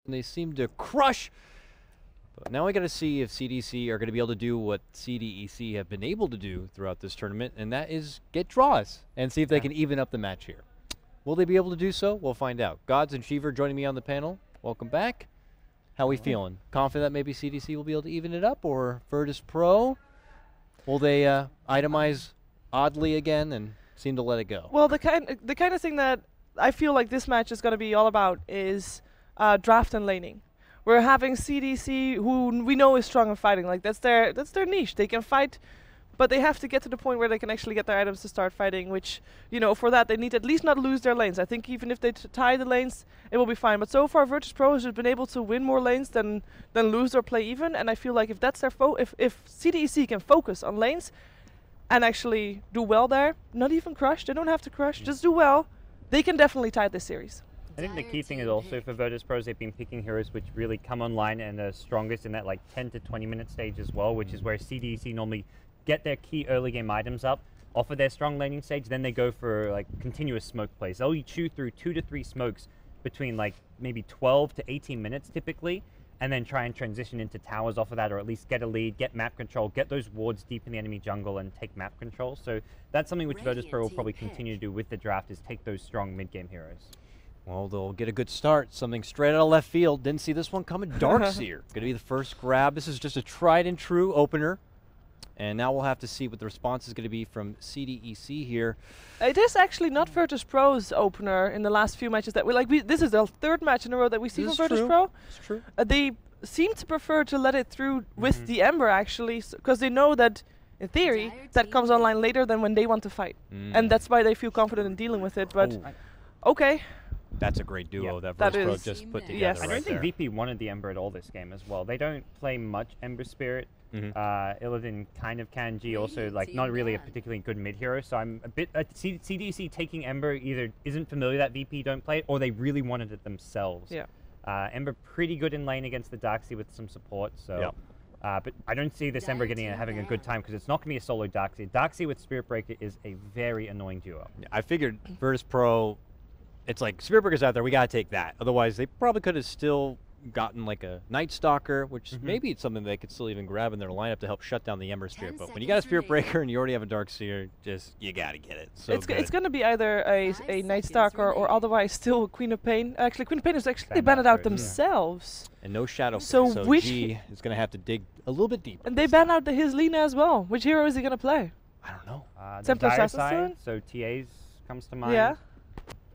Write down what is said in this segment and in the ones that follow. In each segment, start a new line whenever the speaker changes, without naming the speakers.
and they seem to crush. But now we got to see if CDC are going to be able to do what CDEC have been able to do throughout this tournament, and that is get draws and see if they can even up the match here. Will they be able to do so? We'll find out. Gods and Cheever joining me on the panel. Welcome back. How are we feeling? Confident that maybe CDC will be able to even it up, or Virtus.Pro? Will they itemize oddly again and seem to let it go?
Well, the kind of thing that I feel like this match is going to be all about is draft and laning. We're having CDC, who we know is strong in fighting. Like that's their niche. They can fight, but they have to get to the point where they can actually get their items to start fighting. Which, you know, for that they need to at least not lose their lanes. I think even if they tie the lanes, it will be fine. But so far, Virtus.Pro has been able to win more lanes than lose or play even. And I feel like if that's their if CDEC can focus on lanes and actually do well there, not even crush. They don't have to crush. Just do well. They can definitely tie this series.
I think the key thing is also for Virtus.Pro, they've been picking heroes which really come online and are strongest in that like 10 to 20 minute stage as well, which is where CDEC normally get their key early game items up, offer their strong laning stage, then they go for like continuous smoke plays. They'll chew through 2 to 3 smokes between like maybe 12 to 18 minutes typically, and then try and transition into towers off of that, or at least get a lead, get map control, get those wards deep in the enemy jungle and take map control. So that's something which Virtus.Pro will probably continue to do with the draft, is take those strong mid-game heroes.
Well, they'll get a good start. Something straight out of left field. Didn't see this one coming. Darkseer going to be the first grab. This is just a tried and true opener. And now we'll have to see what the response is going to be from CDEC here.
It is actually not Virtus.Pro's opener in the last few matches that we like. This is the third match in a row that we see from Virtus.Pro.
It's true.
They seem to prefer to let it through with the Ember actually, because they know that in theory that comes online later than when they want to fight, and that's why they feel confident in dealing with it. But okay.
That's a great duo
Yeah.
that
That
Virtus.Pro
is
just put together.
yes.
I don't
right
think
there.
VP wanted the Ember at all this game as well. They don't play much Ember Spirit. Illidan kind of can. G also like not really a particularly good mid hero. So I'm a bit CDC taking Ember either isn't familiar that VP don't play it, or they really wanted it themselves.
Yeah.
Ember pretty good in lane against the Darkseer with some support. So. But I don't see this Ember having a good time, because it's not going to be a solo Darkseer. Darkseer with Spirit Breaker is a very annoying duo.
Yeah, I figured Virtus.Pro, it's like Spirit Breaker's out there, we got to take that. Otherwise, they probably could have still gotten like a Night Stalker, which maybe it's something they could still even grab in their lineup to help shut down the Ember Spirit. But when you got a Spirit Breaker and you already have a Darkseer, just you got to get it. So
It's going to be either a Night Stalker or otherwise still Queen of Pain. Actually, Queen of Pain is actually they banned it out themselves.
And no Shadow.
So which
G is going to have to dig a little bit deeper.
And they banned out his Lina as well. Which hero is he going to play?
I don't know.
The
Templar
dire
Assassin?
side, so TAs comes to mind.
Yeah.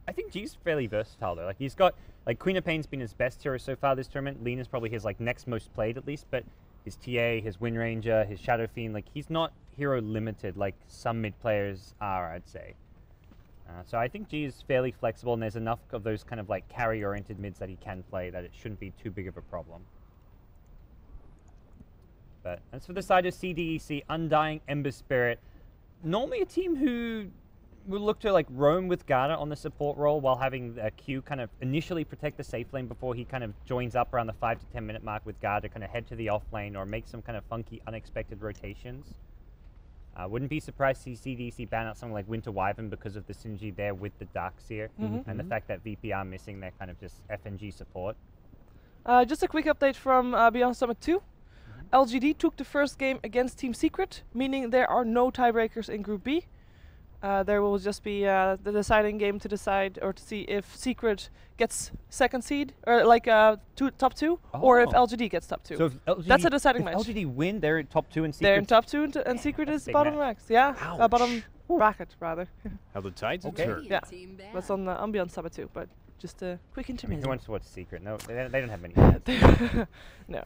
I think G's fairly versatile though. Like he's got like Queen of Pain's been his best hero so far this tournament. Lena's probably his like next most played at least, but his TA, his Wind Ranger, his Shadow Fiend, like he's not hero limited like some mid players are, I'd say. So I think G is fairly flexible, and there's enough of those kind of like carry oriented mids that he can play that it shouldn't be too big of a problem. But as for the side of CDEC, Undying, Ember Spirit, normally a team who will look to like roam with Garda on the support role while having Q kind of initially protect the safe lane before he kind of joins up around the 5 to 10 minute mark with Garda, kind of head to the off lane or make some kind of funky, unexpected rotations. Wouldn't be surprised to see CDEC ban out something like Winter Wyvern because of the synergy there with the Darkseer and the fact that VP are missing their kind of just FNG support.
Just a quick update from Beyond Summit 2. LGD took the first game against Team Secret, meaning there are no tiebreakers in Group B. There will just be the deciding game to decide or to see if Secret gets second seed or like top 2, or if LGD gets top 2.
So if LGD,
that's a deciding match.
LGD win, they're in top 2 and Secret.
They're in top 2 and Secret is bottom ranks. Yeah, bottom bracket rather.
How the tides have
Okay.
turned.
Yeah, that's on Beyond Summit 2, but just a quick intermission.
Who wants to watch Secret? No, they don't have many.
No.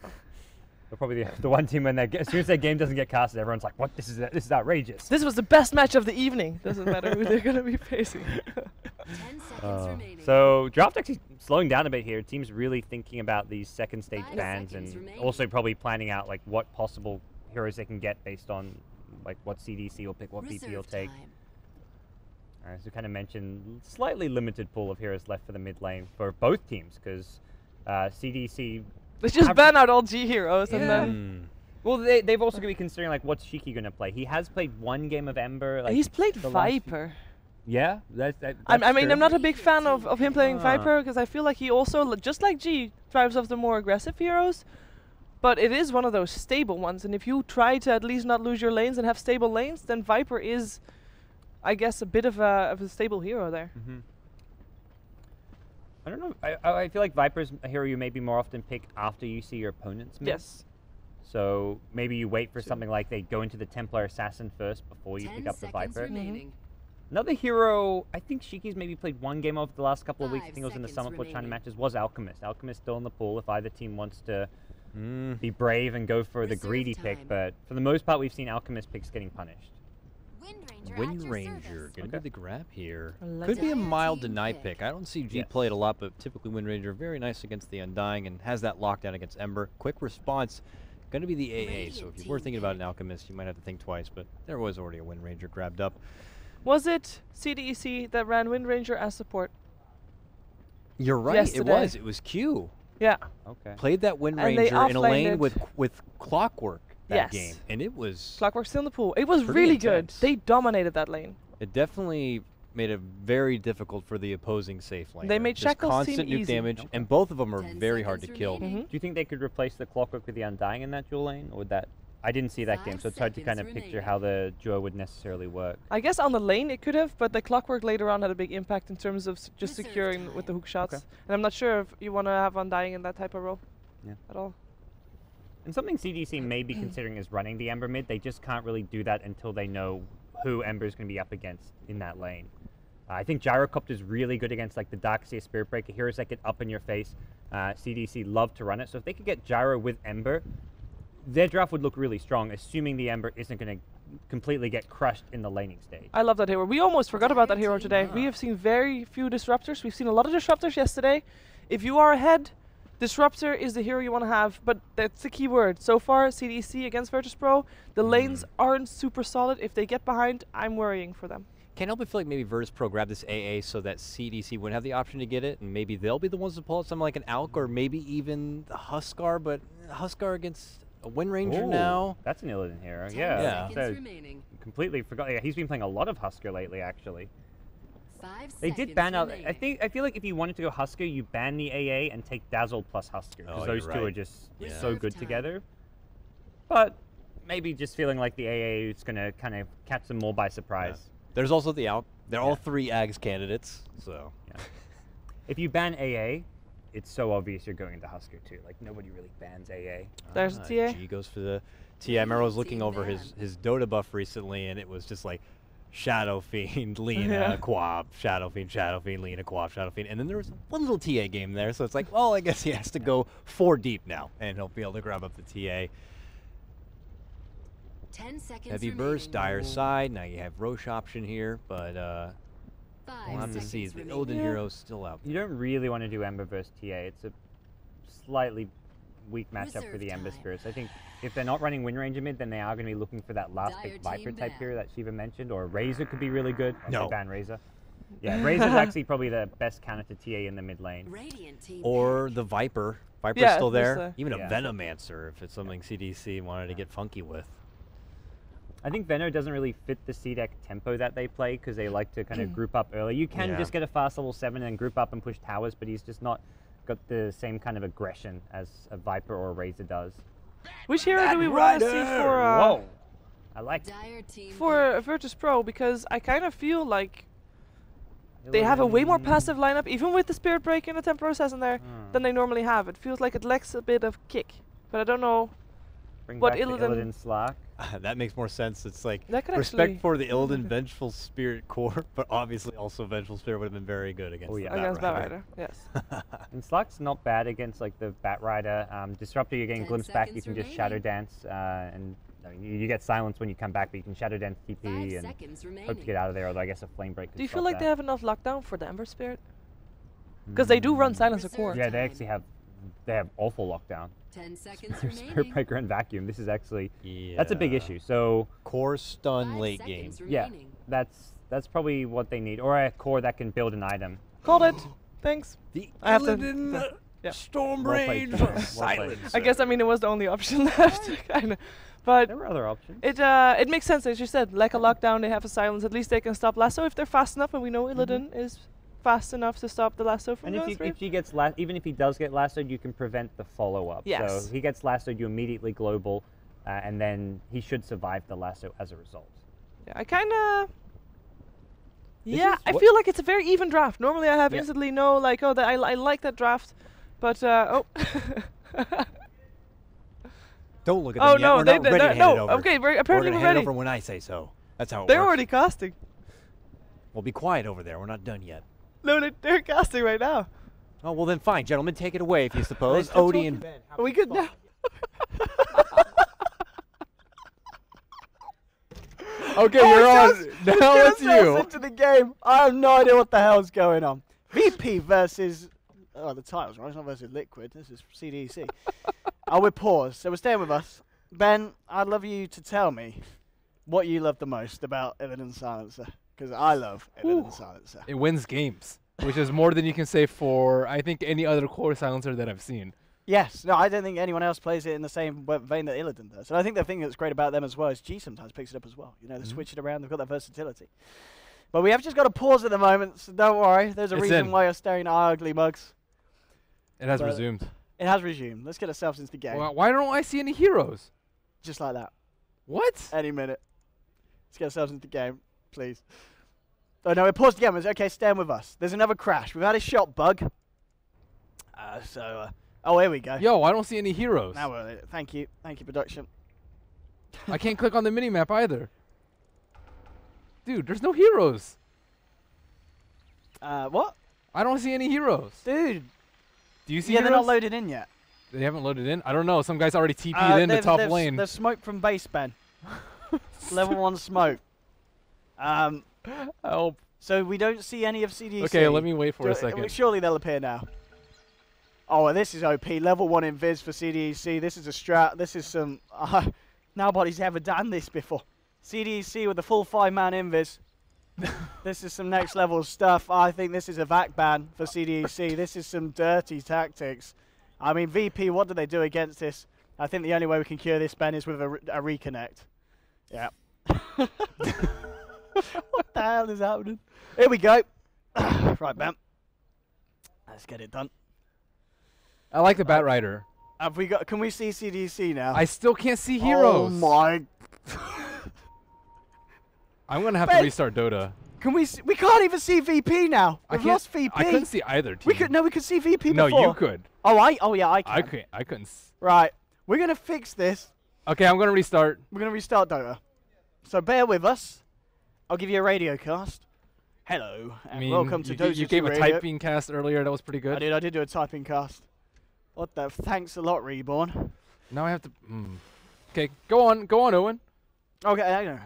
They're probably the one team when as soon as their game doesn't get casted, everyone's like, "What? This is outrageous."
This was the best match of the evening. Doesn't matter who they're gonna be facing.
10 seconds remaining.
So draft actually slowing down a bit here. Teams really thinking about these second stage
5
bans
seconds
and
remaining.
also probably planning out like what possible heroes they can get based on like what CDC will pick, what VP will
Reserve
take.
time.
As we kind of mentioned, slightly limited pool of heroes left for the mid lane for both teams because CDC.
They just ban out all G heroes and then.
Well, they've also going to be considering like what's Shiki going to play. He has played one game of Ember. Like,
He's played
the last few-
Viper.
Yeah, that's
I mean,
true.
I'm not a big fan of him playing Viper because I feel like he also, just like G, drives off the more aggressive heroes, but it is one of those stable ones. And if you try to at least not lose your lanes and have stable lanes, then Viper is, I guess, a bit of a stable hero there.
I don't know. I feel like Viper's a hero you maybe more often pick after you see your opponent's mid.
Yes.
So maybe you wait for something like they go into the Templar Assassin first before you pick up the Viper.
Remaining.
Another hero, I think Shiki's maybe played one game over the last couple of weeks. I
5
think it was in the
seconds
Summer Floor China
remaining.
matches, was Alchemist. Alchemist still in the pool if either team wants to be brave and go for the
Reserve
greedy
time.
pick. But for the most part, we've seen Alchemist picks getting punished.
Wind Ranger gonna be the grab here.
I like
Could be a
that.
mild
Team
deny
pick.
pick. I don't see G
Yes.
played a lot, but typically Wind Ranger very nice against the Undying and has that lockdown against Ember. Quick response, gonna be the AA. So
Radiant
if you
team
were thinking about an
pick.
Alchemist, you might have to think twice. But there was already a Wind Ranger grabbed up.
Was it CDEC that ran Wind Ranger as support?
You're right.
Yesterday.
It was. It was Q.
Yeah.
Okay.
Played that Wind
And they
Ranger in a
offlaned
lane
it.
with Clockwork that
Yes.
game, and it was.
Clockwork's still in the pool. It was
Pretty
really
intense.
good. They dominated that lane.
It definitely made it very difficult for the opposing safe lane.
They made
Just
Shackles seem
constant nuke
easy.
damage,
Okay.
and both of them are
10
very hard to
seconds
kill.
remaining.
Do you think they could replace the Clockwork with the Undying in that dual lane? Or would that... I didn't see that game,
5
so it's hard to kind of
seconds
picture how the duo would necessarily work.
I guess on the lane it could have, but the Clockwork later on had a big impact in terms of just
Reserve
securing with the hook shots.
Okay.
And I'm not sure if you want to have Undying in that type of role
Yeah.
at all.
And something CDC may be considering is running the Ember mid. They just can't really do that until they know who Ember is going to be up against in that lane. I think Gyrocopter is really good against like the Darkseer Spirit Breaker heroes that get up in your face. CDC love to run it. So if they could get Gyro with Ember, their draft would look really strong, assuming the Ember isn't going to completely get crushed in the laning stage.
I love that hero. We almost forgot about that hero
Team
today.
up.
We have seen very few disruptors. We've seen a lot of disruptors yesterday. If you are ahead, disruptor is the hero you want to have, but that's the key word. So far, CDC against Virtus.Pro, the lanes aren't super solid. If they get behind, I'm worrying for them.
Can't help but feel like maybe Virtus.Pro grabbed this AA so that CDC wouldn't have the option to get it, and maybe they'll be the ones to pull out something like an Alk or maybe even the Huskar, but Huskar against a Wind Ranger
Ooh,
now.
That's an Illidan hero.
10
Yeah.
Yeah.
So
seconds remaining.
completely forgot. Yeah, he's been playing a lot of Husker lately, actually.
5
They
seconds
did ban out.
remaining.
I feel like if you wanted to go Husker, you ban the AA and take Dazzle plus Husker because
Oh,
those
you're
two are
right.
just
Yeah.
so
Reserve
good
time.
together. But maybe just feeling like the AA is gonna kind of catch them more by surprise.
There's also the Alk. They're all
Yeah.
3 Ags candidates, so.
Yeah. If you ban AA, it's so obvious you're going into Husker too. Like nobody really bans AA.
There's TA.
G goes for the TA. I remember I was looking over his Dota buff recently, and it was just like Shadow Fiend, Lina,
Yeah.
Quab, Shadow Fiend, Lina, Quab, Shadow Fiend. And then there was one little TA game there, so it's like, well, I guess he has to go 4 deep now, and he'll be able to grab up the TA.
10 seconds
Heavy
remaining.
Burst, Dire Side. Now you have Roche option here, but
5
we'll have to see.
seconds
The
remaining.
Illidan hero's still out
You
there.
don't really want to do Ember versus TA. It's a slightly weak matchup for
Reserve
the Ember
time.
Spirits. I think if they're not running Wind Ranger mid, then they are going to be looking for that last
Dire
pick Viper
team
type
ban.
hero that Shiva mentioned, or Razor could be really good. I'll say
No.
ban Razor. Yeah, Razor's actually probably the best counter to TA in the mid lane.
Radiant team
Or
pick.
the Viper. Viper's
Yeah,
still
there's
there.
a-
Even a
Yeah.
Venomancer if it's something CDC wanted to get funky with.
I think Veno doesn't really fit the CDEC tempo that they play because they like to kind of group up early. You can
Yeah.
just get a fast level 7 and group up and push towers, but he's just not got the same kind of aggression as a Viper or a Razor does.
Which hero do we want to see for
Whoa! I like it.
Dire team
for Virtus.Pro? Because I kind of feel like they have a way more passive lineup, even with the Spirit Break and the Temporal Assassin there, than they normally have. It feels like it lacks a bit of kick, but I don't know.
Bring
what
back the
Illidan-
Illidan Slack.
That makes more sense. It's like
That could
respect
actually-
for the Illidan Vengeful Spirit core, but obviously also Vengeful Spirit would have been very good against
Oh, yeah.
the
Against
Batrider.
Batrider, yes.
And Slack's not bad against like the Batrider. Disruptor, you're getting
10
glimpse back. You
seconds
can just Shadow
remaining.
Dance, and I mean, you get silence when you come back, but you can Shadow Dance
5
TP and
seconds
hope to
remaining.
get out of there. Although I guess a Flame Break could
Do you
stop
feel like
that.
they have enough lockdown for the Ember Spirit? Because they do run Silencer Core.
Yeah, they actually have awful lockdown.
10 seconds
Spirit
remaining.
Breaker and Vacuum. This is actually
Yeah.
that's a big issue. So
Core stun
5
late game.
seconds
yeah,
remaining.
that's probably what they need, or a core that can build an item.
Called it. Thanks.
The
I have to-
Illidan
yeah.
Storm
Well played,
Rage
Trevor. Well played.
Silence.
I guess, I mean, it was the only option left, kind of. But
There were other options.
it makes sense, as you said. Like a lockdown, they have a silence. At least they can stop Lasso if they're fast enough, and we know Illidan is fast enough to stop the lasso from
And
going through.
if he gets even if he does get lassoed, you can prevent the follow-up.
Yes.
So if he gets lassoed, you immediately global, and then he should survive the lasso as a result.
Yeah, I kind of.
This
Yeah,
is
I
what-
feel like it's a very even draft. Normally, I have
Yeah.
instantly no like, oh, that I like that draft, but oh.
Don't look at
Oh
them yet.
no,
We're
they
not ready to hand
no.
it over.
Okay,
We're
apparently
gonna
we're
hand it
ready.
over when I say so. That's how it
They're
works.
already casting.
Well, be quiet over there. We're not done yet.
No, they're casting right now.
Oh, well then fine. Gentlemen, take it away if you suppose.
still
Odie
talking,
and...
Ben.
Are we good now?
Okay,
Oh,
you're on.
just
Now
get
it's
ourselves
you. Into the game. I have no idea what the hell's going on. VP versus. Oh, the title's wrong. It's not versus Liquid. This is CDEC. Oh, we're paused. So we're staying with us. Ben, I'd love you to tell me what you love the most about Evidence Silencer. Because I love Evidence Silencer.
It wins games, which is more than you can say for, I think, any other core silencer that I've seen.
Yes. No, I don't think anyone else plays it in the same vein that Illidan does. And I think the thing that's great about them as well is G sometimes picks it up as well. You know, they switch it around. They've got that versatility. But we have just got to pause at the moment, so don't worry. There's a
It's
reason
in.
why you're staring at our ugly mugs.
It has
But-
resumed.
It has resumed. Let's get ourselves into the game.
Why don't I see any heroes?
Just like that.
What?
Any minute. Let's get ourselves into the game, please. Oh no, we paused the game. Okay, stand with us. There's another crash. We've had a shot bug. Oh, here we go.
Yo, I don't see any heroes.
Now we're in it. Thank you, production.
I can't click on the minimap either. Dude, there's no heroes.
What?
I don't see any heroes.
Dude.
Do you see
Yeah,
heroes?
they're not loaded in yet.
They haven't loaded in? I don't know. Some guy's already TP'd in the top lane.
There's smoke from base, Ben. Level 1 smoke.
Help.
So we don't see any of CDC.
Okay, let me wait for a second.
Surely they'll appear now. Oh, well, this is OP. Level 1 invis for CDEC. This is a strat. This is some... nobody's ever done this before. CDEC with a full 5-man invis. This is some next level stuff. I think this is a VAC ban for CDEC. This is some dirty tactics. I mean, VP, what do they do against this? I think the only way we can cure this, Ben, is with a reconnect. Yeah. What the hell is happening? Here we go. Right, Ben. Let's get it done.
I like the Bat Rider.
Have we got? Can we see CDC now?
I still can't see
Oh
heroes.
my!
I'm gonna have
Ben,
to restart Dota.
Can we? We can't even see VP now.
I
We've
can't.
lost VP.
I couldn't see either team.
We could. No, we could see VP
No,
before.
you could.
Oh, yeah, I can.
I couldn't. I couldn't.
Right. We're gonna fix this.
Okay, I'm gonna restart.
We're gonna restart Dota. So bear with us. I'll give you a radio cast. Hello, and
I mean,
welcome to
you
Dota
gave a
Radio.
typing cast earlier. That was pretty good.
I did do a typing cast. What the? Thanks a lot, Reborn.
Now I have to. Okay, go on, Owen.
Okay, I know.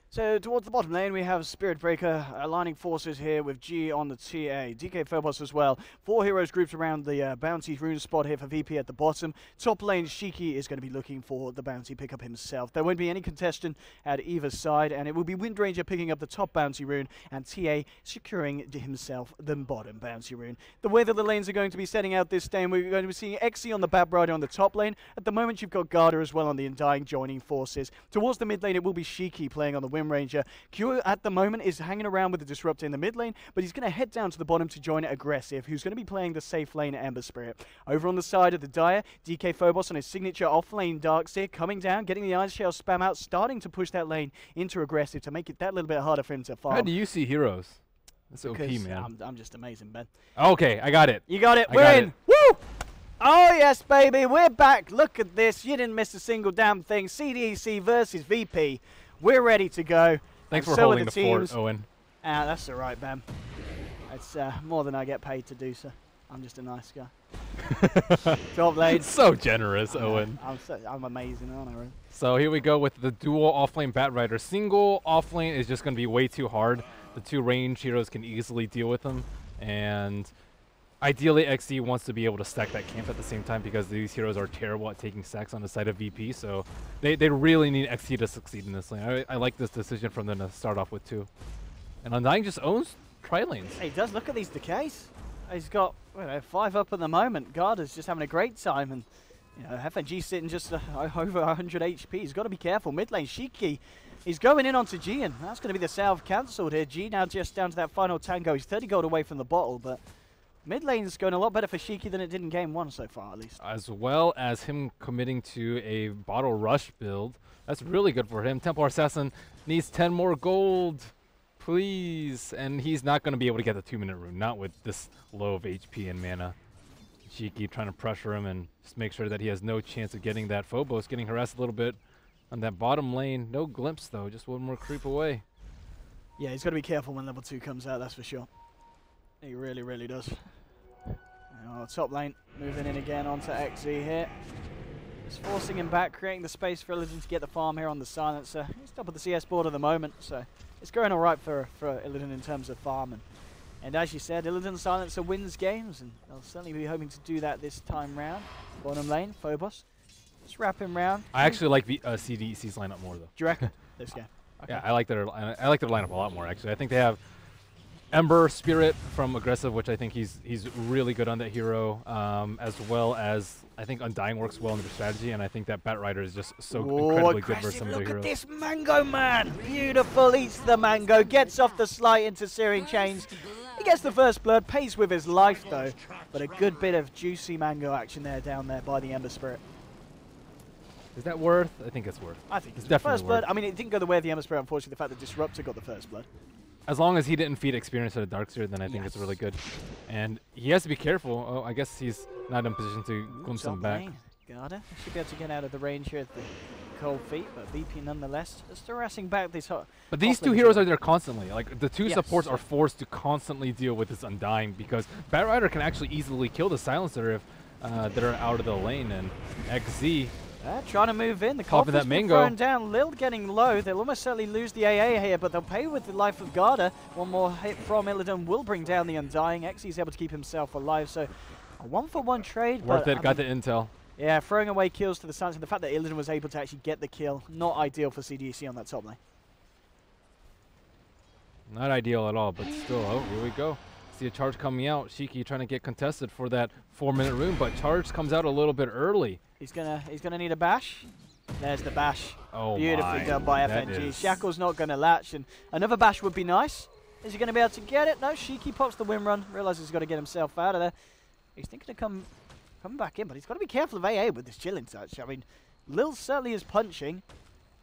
So towards the bottom lane, we have Spirit Breaker aligning forces here with G on the TA. DK Phobos as well. 4 heroes grouped around the bounty rune spot here for VP at the bottom. Top lane, Shiki is going to be looking for the bounty pickup himself. There won't be any contestant at either side, and it will be Wind Ranger picking up the top bounty rune, and TA securing himself the bottom bounty rune. The way that the lanes are going to be setting out this game, we're going to be seeing Xe on the Bat Rider on the top lane. At the moment, you've got Garda as well on the Undying joining forces. Towards the mid lane, it will be Shiki playing on the Wind Ranger. Q at the moment is hanging around with the Disruptor in the mid lane, but he's going to head down to the bottom to join Aggressive, who's going to be playing the safe lane Ember Spirit. Over on the side of the Dire, DK Phobos on his signature off-lane Darkseer, coming down, getting the Ice Shell spam out, starting to push that lane into Aggressive to make it that little bit harder for him to farm.
How do you see heroes? That's OP,
Because
man.
I'm just amazing, Ben.
Okay, I got it.
You got it.
I
We're
got
in.
it.
Woo! Oh, yes, baby. We're back. Look at this. You didn't miss a single damn thing. CDEC versus VP. We're ready to go.
Thanks
And
for
so are
holding the
teams.
fort, Owen.
That's all right, Ben. It's more than I get paid to do, so I'm just a nice guy. Top lane.
So generous, Owen.
I'm amazing, aren't I? Ron?
So here we go with the dual offlane Bat Rider. Single offlane is just going to be way too hard. The 2 range heroes can easily deal with them, and ideally XE wants to be able to stack that camp at the same time because these heroes are terrible at taking stacks on the side of VP, so they really need XE to succeed in this lane. I like this decision from them to start off with 2. And Undying just owns tri-lanes.
He does. Look at these decays. He's got 5 up at the moment. Garda's just having a great time, and FNG sitting just over 100 HP. He's got to be careful. Mid lane, Shiki He's going in onto G, and that's going to be the salve cancelled here. G now just down to that final tango. He's 30 gold away from the bottle, but mid lane's going a lot better for Shiki than it did in game 1 so far, at least.
As well as him committing to a bottle rush build. That's really good for him. Templar Assassin needs 10 more gold, please. And he's not going to be able to get the 2-minute rune, not with this low of HP and mana. Shiki trying to pressure him and just make sure that he has no chance of getting that. Phobos getting harassed a little bit on that bottom lane. No glimpse, though. Just one more creep away.
Yeah, he's got to be careful when level 2 comes out, that's for sure. He really, really does. Top lane moving in again onto XZ here. Just forcing him back, creating the space for Illidan to get the farm here on the Silencer. He's top of the CS board at the moment, so it's going all right for Illidan in terms of farm. And as you said, Illidan Silencer wins games, and they'll certainly be hoping to do that this time round. Bottom lane, Phobos. Just wrap him round.
I actually like CDEC's lineup more, though.
Do you reckon? This game. Okay.
Yeah, I like their lineup a lot more, actually. I think they have Ember Spirit from Aggressive, which I think he's really good on that hero, as well as I think Undying works well in their strategy, and I think that Bat Rider is just so incredibly good versus some of their
Look
heroes.
at this Mango Man! Beautiful, eats the Mango, gets off the slide into Searing Chains. He gets the first blood, pays with his life though, but a good bit of juicy Mango action there down there by the Ember Spirit.
Is that worth? I think it's worth.
I think it's
definitely
first blood.
worth.
I mean, it didn't go the way of the Ember Spirit, unfortunately. The fact that Disruptor got the first blood.
As long as he didn't feed experience at a Darkseer, then I think it's really good. And he has to be careful. Oh, I guess he's not in position to glimpse him back.
Garda should be able to get out of the range here at the cold feet, but VP nonetheless just harassing back this hot.
But these two heroes are there constantly. Like, the two
Yes.
supports are forced to constantly deal with this Undying because Bat Rider can actually easily kill the Silencer if they're out of the lane. And XZ
trying to move in. The
Popping that
Coffee's been
mango.
thrown down. Lil getting low. They'll almost certainly lose the AA here, but they'll pay with the life of Garda. One more hit from Illidan will bring down the Undying. XZ's able to keep himself alive, so a 1-for-1 trade.
worth
but,
it, got the intel.
Yeah, throwing away kills to the Silencer. The fact that Illidan was able to actually get the kill, not ideal for CDEC on that top lane.
Not ideal at all, but still, oh, here we go. See a charge coming out. Shiki trying to get contested for that 4-minute rune, but charge comes out a little bit early.
He's gonna need a bash. There's the bash.
Oh,
Beautifully done by
that
FNG.
is-
Shackle's not gonna latch, and another bash would be nice. Is he gonna be able to get it? No, Shiki pops the win run, realizes he's got to get himself out of there. He's thinking of come back in, but he's got to be careful of AA with this chilling touch. I mean, Lil certainly is punching.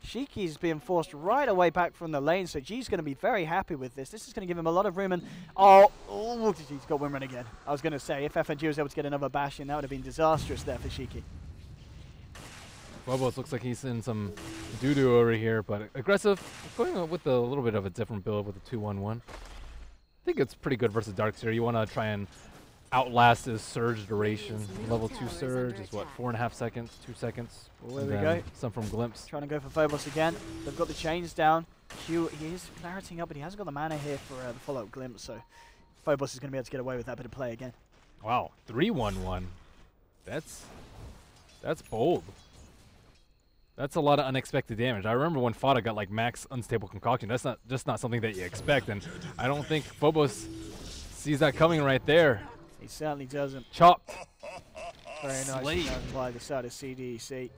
Shiki's being forced right away back from the lane, so G's going to be very happy with this. This is going to give him a lot of room, and he's got win run again. I was going to say, if FNG was able to get another bash in, that would have been disastrous there for Shiki.
Phobos looks like he's in some doo-doo over here, but Aggressive going with a little bit of a different build with a 2-1-1. I think it's pretty good versus Darkseer. You want to try and outlast his surge duration. Level 2 surge is what, 4.5 seconds, 2 seconds.
Well, there we go.
Some from Glimpse.
Trying to go for Phobos again. They've got the chains down. Q, he is clarity up, but he hasn't got the mana here for the follow-up glimpse, so Phobos is going to be able to get away with that bit of play again.
Wow, 3-1-1. That's bold. That's a lot of unexpected damage. I remember when Fada got like max unstable concoction. That's not something that you expect, and I don't think Phobos sees that coming right there.
He certainly doesn't.
Chop.
Very nice
Slate.
done by the side of CDEC.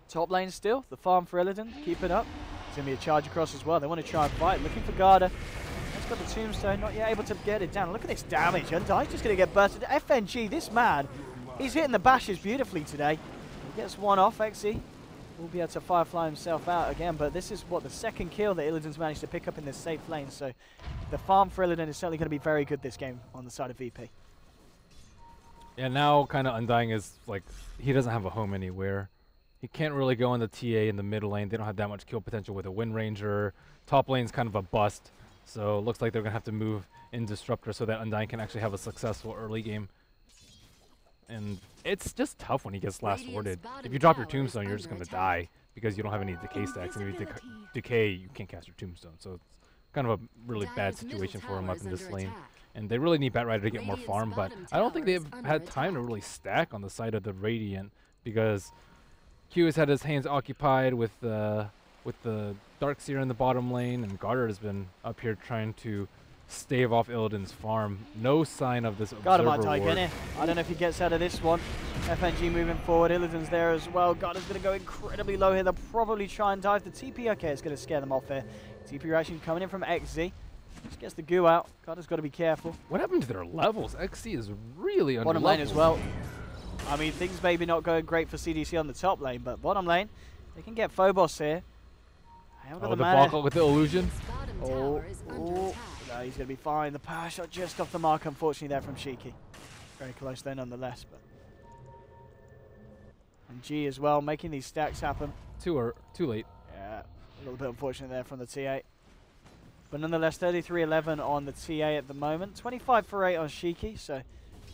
Top lane still, the farm for Illidan, keep it up. There's going to be a charge across as well. They want to try and fight, looking for Garda. He's got the tombstone, not yet able to get it down. Look at this damage, Undying's just going to get bursted. FNG, this man, he's hitting the bashes beautifully today. He gets one off, XE. Will be able to firefly himself out again, but this is what the second kill that Illidan's managed to pick up in this safe lane, so the farm for Illidan is certainly going to be very good this game on the side of VP.
Yeah, now kind of Undying is like, he doesn't have a home anywhere. He can't really go in the TA in the mid lane. They don't have that much kill potential with a Wind Ranger. Top lane's kind of a bust, so it looks like they're going to have to move in Disruptor so that Undying can actually have a successful early game. And it's just tough when he gets last worded. If you drop your tombstone, you're just going to die because you don't have any decay stacks. And if you decay, you can't cast your tombstone. So it's kind of a really bad situation for him up in this lane. And they really need Bat Rider to get more farm, but I don't think they've had time to really stack on the side of the Radiant because Q has had his hands occupied with the Darkseer in the bottom lane, and Garter has been up here trying to stave off Illidan's farm. No sign of this
Garda
observer
might die,
ward.
can he? I don't know if he gets out of this one. FNG moving forward. Illidan's there as well. Garda's going to go incredibly low here. They'll probably try and dive the TP. Okay, it's going to scare them off here. TP reaction coming in from XZ. Just gets the goo out. Garda's got to be careful.
What happened to their levels? XC is really under
Bottom lane as well. I mean, things maybe not going great for CDC on the top lane, but bottom lane, they can get Phobos here. They haven't got
Oh,
the
the
mana.
debacle with the illusion.
Bottom
Oh,
tower is under
oh.
attack.
No, he's going to be fine. The power shot just off the mark, unfortunately, there from Shiki. Very close there nonetheless. But and G as well, making these stacks happen.
Too late.
Yeah, a little bit unfortunate there from the T8. But nonetheless, 33-11 on the TA at the moment. 25 for 8 on Shiki, so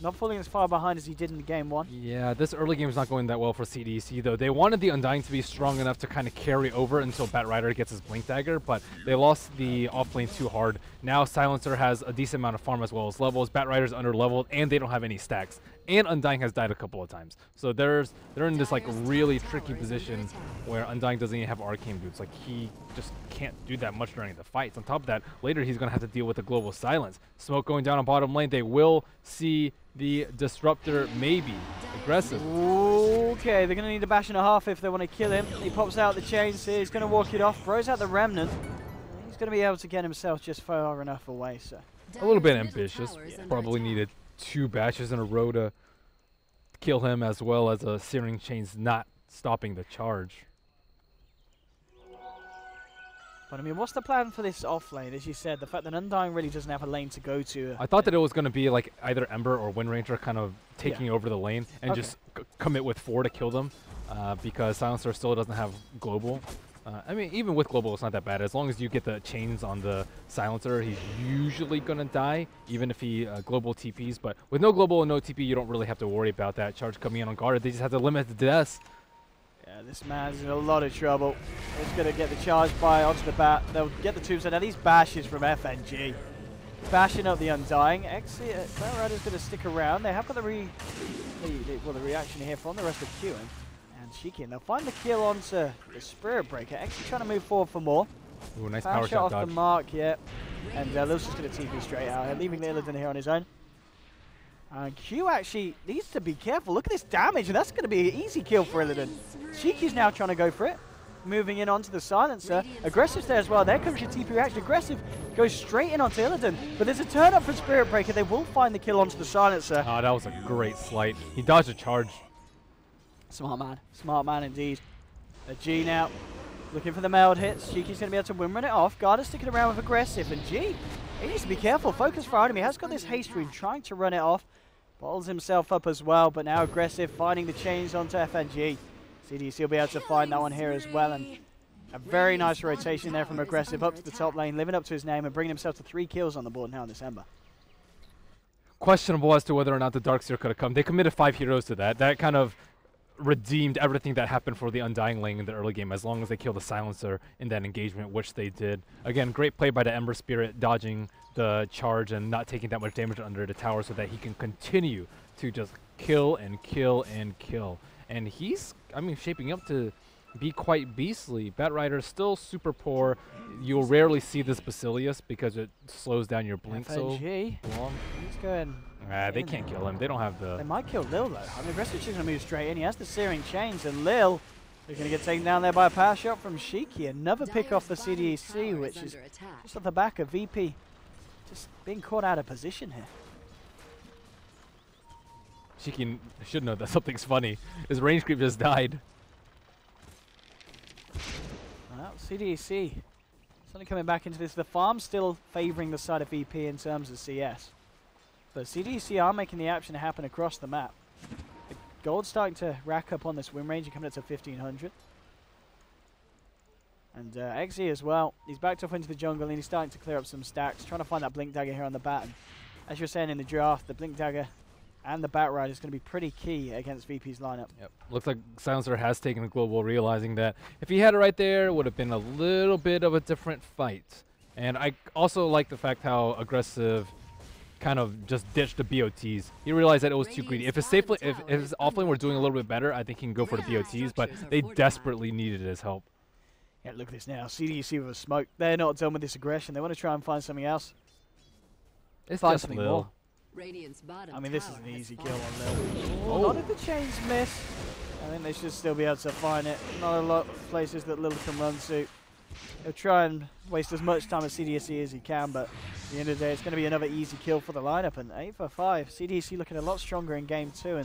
not falling as far behind as he did in game 1.
Yeah, this early game is not going that well for CDEC, though. They wanted the Undying to be strong enough to kind of carry over until Batrider gets his Blink Dagger, but they lost the offlane too hard. Now Silencer has a decent amount of farm as well as levels. Batrider's under-leveled, and they don't have any stacks. And Undying has died a couple of times. So they're in this like really tricky position where Undying doesn't even have Arcane Boots. Like, he just can't do that much during the fights. On top of that, later he's going to have to deal with the Global Silence. Smoke going down on bottom lane. They will see the Disruptor, maybe. Aggressive.
Okay, they're going to need a bash and a half if they want to kill him. He pops out the chains here. He's going to walk it off. Throws out the Remnant. He's going to be able to get himself just far enough away. So
A little bit ambitious. Probably needed 2 bashes in a row to kill him, as well as a Searing Chains not stopping the charge.
But I mean, what's the plan for this off lane? As you said, the fact that Undying really doesn't have a lane to go to.
I thought that it was going to be like either Ember or Wind Ranger kind of taking over the lane and just commit with 4 to kill them, because Silencer still doesn't have Global. I mean, even with Global, it's not that bad. As long as you get the chains on the Silencer, he's usually going to die, even if he Global TPs. But with no Global and no TP, you don't really have to worry about that charge coming in on guard. They just have to limit the deaths.
Yeah, this man's in a lot of trouble. He's going to get the charge by onto the bat. They'll get the tombstone. Now these bashes from FNG. Bashing up the Undying. Batrider's going to stick around. They have got the reaction here from the rest of Q. And Shiki, and they'll find the kill onto the Spirit Breaker. Actually trying to move forward for more.
Ooh, nice power shot
off
dodge.
the mark, yeah. And Lil's just going to TP straight out here, leaving Illidan here on his own. And Q actually needs to be careful. Look at this damage, and that's going to be an easy kill for Illidan. Shiki's now trying to go for it. Moving in onto the Silencer. Aggressive's there as well. There comes your TP reaction. Aggressive goes straight in onto Illidan. But there's a turn up for Spirit Breaker. They will find the kill onto the Silencer.
Oh, that was a great slight. He dodged a charge.
Smart man. Smart man indeed. A G now. Looking for the meld hits. Shiki's going to be able to win it off. Garda's sticking around with Aggressive. And G, he needs to be careful. Focus for item. He has got this haste rune trying to run it off. Bottles himself up as well. But now Aggressive finding the chains onto FNG. CDC will be able to find that one here as well. And a very nice rotation there from Aggressive up to the top lane. Living up to his name and bringing himself to 3 kills on the board now in December.
Questionable as to whether or not the Darkseer could have come. They committed 5 heroes to that. That kind of redeemed everything that happened for the Undying lane in the early game, as long as they kill the Silencer in that engagement, which they did. Again, great play by the Ember Spirit, dodging the charge and not taking that much damage under the tower so that he can continue to just kill and kill and kill. And he's, I mean, shaping up to be quite beastly. Batrider still super poor. You'll rarely see this Basilius because it slows down your blink so
FNG.
long.
He's going...
They can't kill him. They don't have
They
the...
might kill Lil though. I mean, Aggressive's just going to move straight in. He has the Searing Chains, and Lil is going to get taken down there by a power shot from Shiki. Another pick off the CDEC, which is just off the back of VP. Just being caught out of position here.
Shiki should know that something's funny. His range creep just died.
Well, CDEC suddenly coming back into this. The farm still favouring the side of VP in terms of CS. But CDEC are making the action happen across the map. The gold's starting to rack up on this win range and coming up to 1500. And XE as well. He's backed off into the jungle and he's starting to clear up some stacks, trying to find that Blink Dagger here on the bat. And as you're saying in the draft, the Blink Dagger and the Batrider is going to be pretty key against VP's lineup.
Yep. Looks like Silencer has taken a global, realizing that if he had it right there, it would have been a little bit of a different fight. And I also like the fact how Aggressive kind of just ditched the BOTs. He realized that it was too greedy. If his offlane were doing a little bit better, I think he can go for the BOTs, but they desperately needed his help.
Yeah, look at this now. CDEC with a smoke. They're not done with this aggression. They want to try and find something else.
It's
Find
just
something
Lil.
more.
Radiant's bottom
I mean, this is
tower
an
has
easy
fallen.
kill on Lil. A lot of the chains miss. I think they should still be able to find it. Not a lot of places that Lil can run to. He'll try and waste as much time at CDEC as he can, but at the end of the day, it's going to be another easy kill for the lineup. And 8 for 5. CDEC looking a lot stronger in game 2.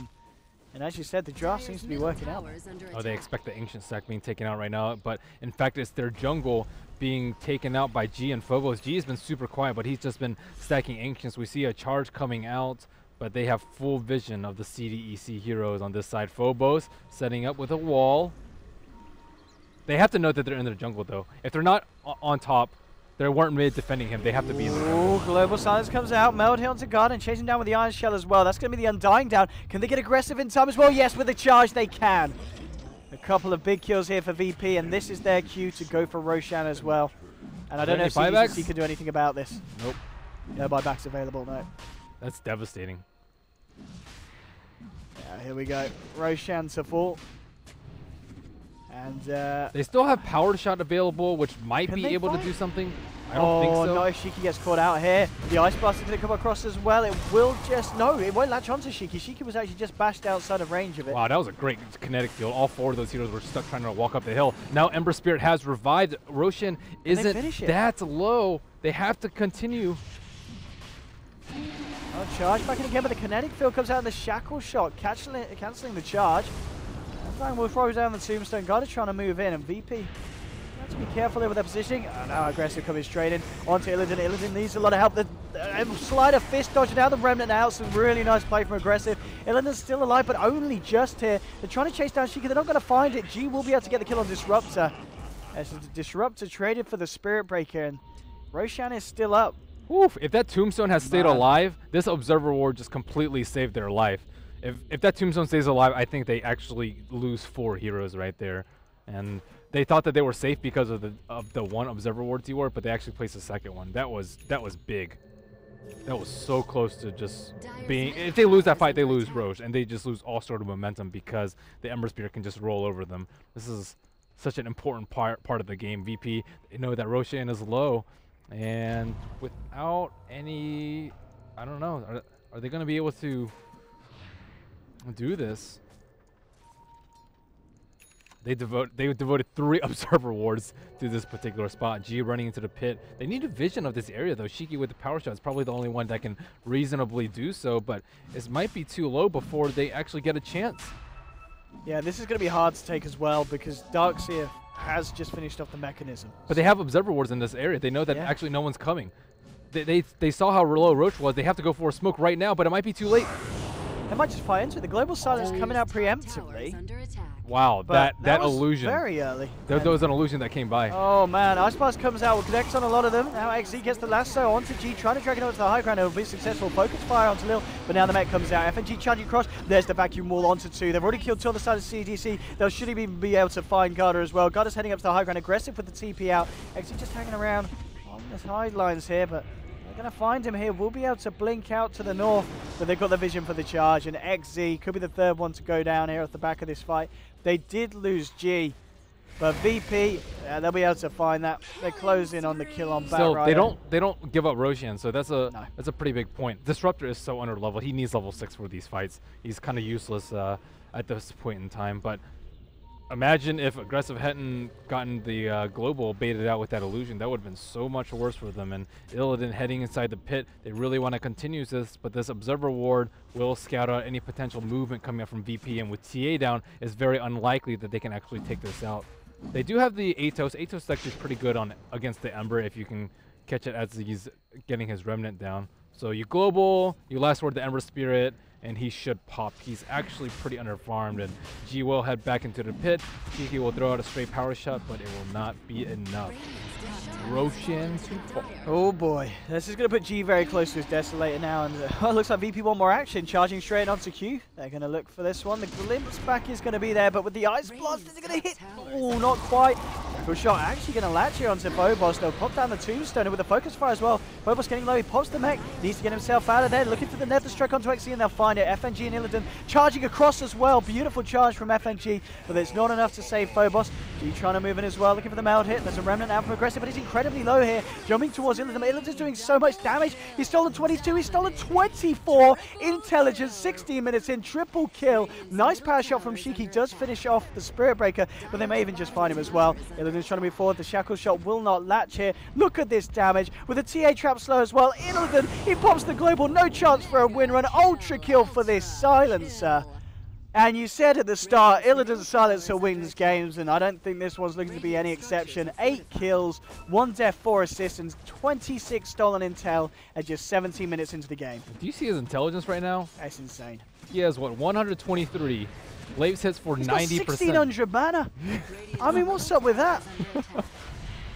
And as you said, the draft seems to be working out.
Oh, they expect the Ancient Stack being taken out right now, but in fact, it's their jungle being taken out by G and Phobos. G has been super quiet, but he's just been stacking Ancients. We see a charge coming out, but they have full vision of the CDEC heroes on this side. Phobos setting up with a wall. They have to know that they're in their jungle, though. If they're not on top, they weren't mid defending him. They have to be in the jungle.
Ooh, Global Silence comes out. Meld here onto Garden, chasing down with the Iron Shell as well. That's going to be the Undying down. Can they get aggressive in time as well? Yes, with the charge they can. A couple of big kills here for VP, and this is their cue to go for Roshan as well. And I don't know if CDEC can do anything about this.
Nope.
No buybacks available, no.
That's devastating.
Yeah, here we go. Roshan to fall. And
they still have Power Shot available, which might be able to do something. I don't think so.
No, if Shiki gets caught out here. The Ice Blast is going to come across as well. It will just, no, it won't latch onto Shiki. Shiki was actually just bashed outside of range of it.
Wow, that was a great kinetic field. All 4 of those heroes were stuck trying to walk up the hill. Now Ember Spirit has revived. Roshan isn't that low. They have to continue.
Oh, charge back in again, but the kinetic field comes out in the Shackle Shot, cancelling the charge. Fine, we'll throw down the Tombstone. Guard is trying to move in, and VP have to be careful there with their positioning. Now aggressive coming straight in onto Illidan. Illidan needs a lot of help. The Slider Fist dodging out the Remnant out. Some really nice play from aggressive. Illidan's still alive, but only just here. They're trying to chase down Sheikah. They're not going to find it. G will be able to get the kill on Disruptor. As the Disruptor traded for the Spirit Breaker, and Roshan is still up.
Oof, if that Tombstone has stayed alive, this Observer Ward just completely saved their life. If that Tombstone stays alive, I think they actually lose 4 heroes right there. And they thought that they were safe because of the one Observer Ward T-Ward, but they actually placed a second one. That was big. That was so close to just being... If they lose that fight, they lose Roche, and they just lose all sort of momentum because the Ember Spirit can just roll over them. This is such an important part of the game. VP, they know that Roshan is low, and without any... I don't know. Are they going to be able to do this? They devoted 3 Observer Wards to this particular spot. G running into the pit. They need a vision of this area, though. Shiki with the Power Shot is probably the only one that can reasonably do so, but this might be too low before they actually get a chance.
Yeah, this is going to be hard to take as well because Darkseer has just finished off the mechanism.
But they have Observer Wards in this area. They know that actually no one's coming. They saw how low Roche was. They have to go for a smoke right now, but it might be too late.
They might just fire into it. The Global Silence coming out preemptively.
Wow, that illusion.
Very early.
There was an illusion that came by.
Oh man, Ice Blast comes out, will connect on a lot of them. Now XZ gets the lasso onto G, trying to drag it over to the high ground. It will be successful. Focus fire onto Lil, but now the mech comes out. FNG charging across. There's the vacuum wall onto 2. They've already killed 2 on the side of CDC. They'll should even be able to find Garda as well. Garda's heading up to the high ground, aggressive with the TP out. XZ just hanging around on the sidelines here, but they're going to find him here. We'll be able to blink out to the north, but they've got the vision for the charge, and XZ could be the 3rd one to go down here at the back of this fight. They did lose G, but VP, they'll be able to find that. They close in on the kill on Bat
Still,
Rider.
they don't give up Roshan, so that's a pretty big point. Disruptor is so under level. He needs level 6 for these fights. He's kind of useless at this point in time, but imagine if Aggressive hadn't gotten the global baited out with that illusion. That would have been so much worse for them. And Illidan heading inside the pit, they really want to continue this, but this Observer Ward will scout out any potential movement coming up from VP, and with TA down, it's very unlikely that they can actually take this out. They do have the Atos. Atos is actually pretty good against the Ember if you can catch it as he's getting his Remnant down. So you global, you last word the Ember Spirit, and he should pop. He's actually pretty underfarmed, and G will head back into the pit. Kiki will throw out a straight power shot, but it will not be enough. Roshan to fall.
Oh boy, this is going to put G very close to his Desolator now, and it looks like VP want more action, charging straight onto Q. They're going to look for this one. The glimpse back is going to be there, but with the Ice Blast, is it going to hit? Oh, not quite. Good shot, actually going to latch here onto Phobos. They'll pop down the tombstone with a focus fire as well. Phobos getting low, he pops the mech, needs to get himself out of there, looking for the nether strike onto XE, and they'll find it. FNG and Illidan charging across as well. Beautiful charge from FNG, but it's not enough to save Phobos. G trying to move in as well, looking for the meld hit. There's a remnant out from aggressive, but he's incredibly low here. Jumping towards Illidan. Illidan's doing so much damage. He's stolen 22, he's stolen 24. Intelligence, 16 minutes in, triple kill. Nice power shot from Shiki, does finish off the Spirit Breaker, but they may even just find him as well. Illidan's trying to move forward. The shackle shot will not latch here. Look at this damage with the TA trap slow as well. Illidan, he pops the global. No chance for a win run. Ultra kill for this silencer. And you said at the start, Illidan's silencer wins games, and I don't think this one's looking to be any exception. 8 kills, 1 death, 4 assists, and 26 stolen intel at just 17 minutes into the game.
Do you see his intelligence right now?
That's insane.
He has, what, 123. Blaze hits for 90%.
1600 mana. I mean, what's up with that?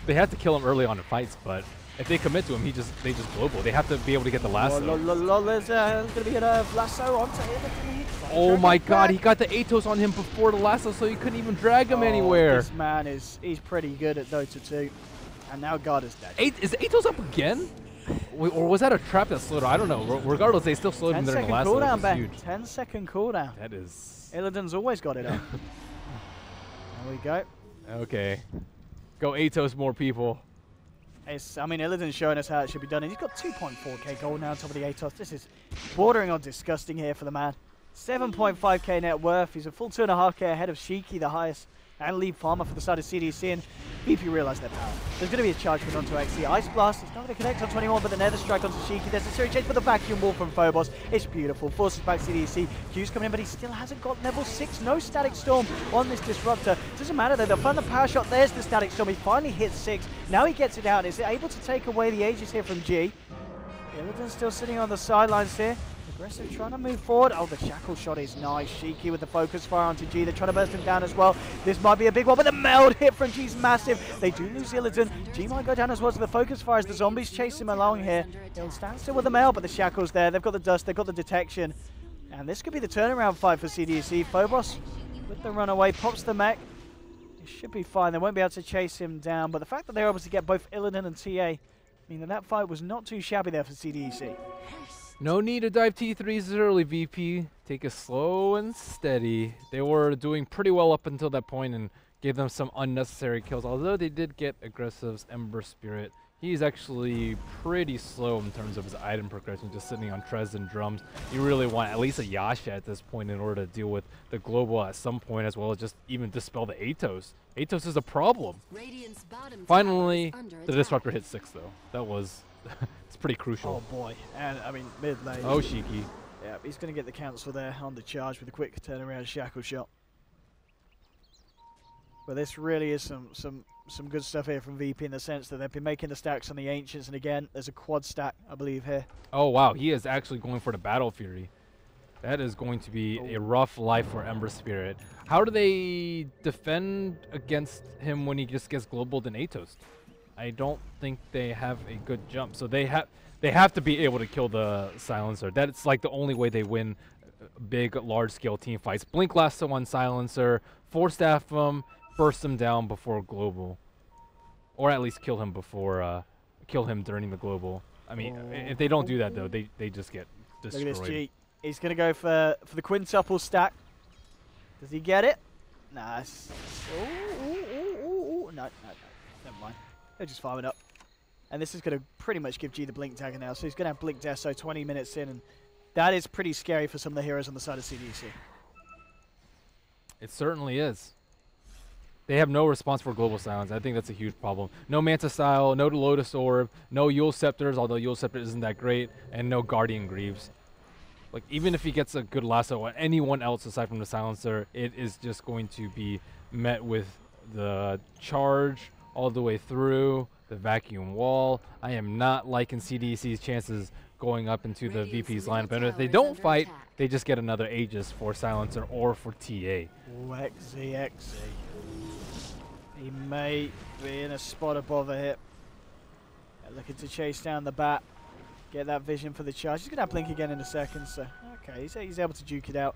They have to kill him early on in fights, but if they commit to him, they just global. They have to be able to get the lasso.
There's going to be a lasso onto him.
Oh my god, he got the Atos on him before the lasso, so you couldn't even drag him anywhere.
This man he's pretty good at Dota 2. And now God is dead.
Is Atos up again? Or was that a trap that slowed him? I don't know. Regardless, they still slowed him during the lasso.
10-second cooldown, Ben.
Huge.
10-second cooldown.
That is...
Illidan's always got it up. There we go.
Okay. Go Atos, more people.
I mean, Illidan's showing us how it should be done, and he's got 2.4k gold now on top of the Atos. This is bordering on disgusting here for the man. 7.5k net worth. He's a full 2.5k ahead of Shiki, the highest, and lead farmer for the side of CDC, and BP realised their power. There's going to be a charge put onto XE. Ice Blast, it's not going to connect on 21, but the Nether Strike onto Shiki. There's a series chase with the vacuum wall from Phobos. It's beautiful. Forces back CDC. Q's coming in, but he still hasn't got level 6. No Static Storm on this Disruptor. Doesn't matter though, they'll find the power shot. There's the Static Storm. He finally hits 6. Now he gets it out. Is able to take away the Aegis here from G. Illidan's still sitting on the sidelines here. Aggressive, trying to move forward. Oh, the shackle shot is nice. Shiki with the focus fire onto G. They're trying to burst him down as well. This might be a big one, but the meld hit from G's massive. They do lose Illidan. G might go down as well to the focus fire as the zombies chase him along here. He'll stand still with the meld, but the shackle's there. They've got the dust, they've got the detection. And this could be the turnaround fight for CDEC. Phobos with the runaway, pops the mech. It should be fine. They won't be able to chase him down, but the fact that they're able to get both Illidan and TA mean that fight was not too shabby there for CDEC.
No need to dive T3s early, VP. Take it slow and steady. They were doing pretty well up until that point and gave them some unnecessary kills, although they did get Aggressive's Ember Spirit. He's actually pretty slow in terms of his item progression, just sitting on Trez and drums. You really want at least a Yasha at this point in order to deal with the global at some point, as well as just even dispel the Atos. Atos is a problem. Finally, the Disruptor hit 6 though. That was... it's pretty crucial.
Oh boy, and I mean mid lane.
Oh, Shiki.
Yeah, he's going to get the cancel there on the charge with a quick turnaround shackle shot. But this really is some good stuff here from VP in the sense that they've been making the stacks on the Ancients, and again, there's a quad stack, I believe, here.
Oh wow, he is actually going for the Battle Fury. That is going to be a rough life for Ember Spirit. How do they defend against him when he just gets globaled in Atos? I don't think they have a good jump, so they have to be able to kill the Silencer. That's like the only way they win big, large-scale team fights. Blink Lasso on Silencer, 4-staff him, burst him down before global, or at least kill him before kill him during the global. I mean, if they don't do that though, they just get destroyed.
Look at this G. He's gonna go for the quintuple stack. Does he get it? Nice. No, never mind. They're just farming up. And this is going to pretty much give G the blink dagger now. So he's going to have blink death, so 20 minutes in. And that is pretty scary for some of the heroes on the side of CDEC.
It certainly is. They have no response for global silence. I think that's a huge problem. No Manta Style, no Lotus Orb, no Yule Scepters, although Yule Scepter isn't that great, and no Guardian Greaves. Like, even if he gets a good lasso on anyone else aside from the Silencer, it is just going to be met with the charge all the way through, the vacuum wall. I am not liking CDEC's chances going up into the VP's lineup. And if they don't fight, they just get another Aegis for Silencer or for TA.
Ooh, XE. He may be in a spot of bother here. Looking to chase down the bat. Get that vision for the charge. He's going to have blink again in a second, so okay, he's able to duke it out.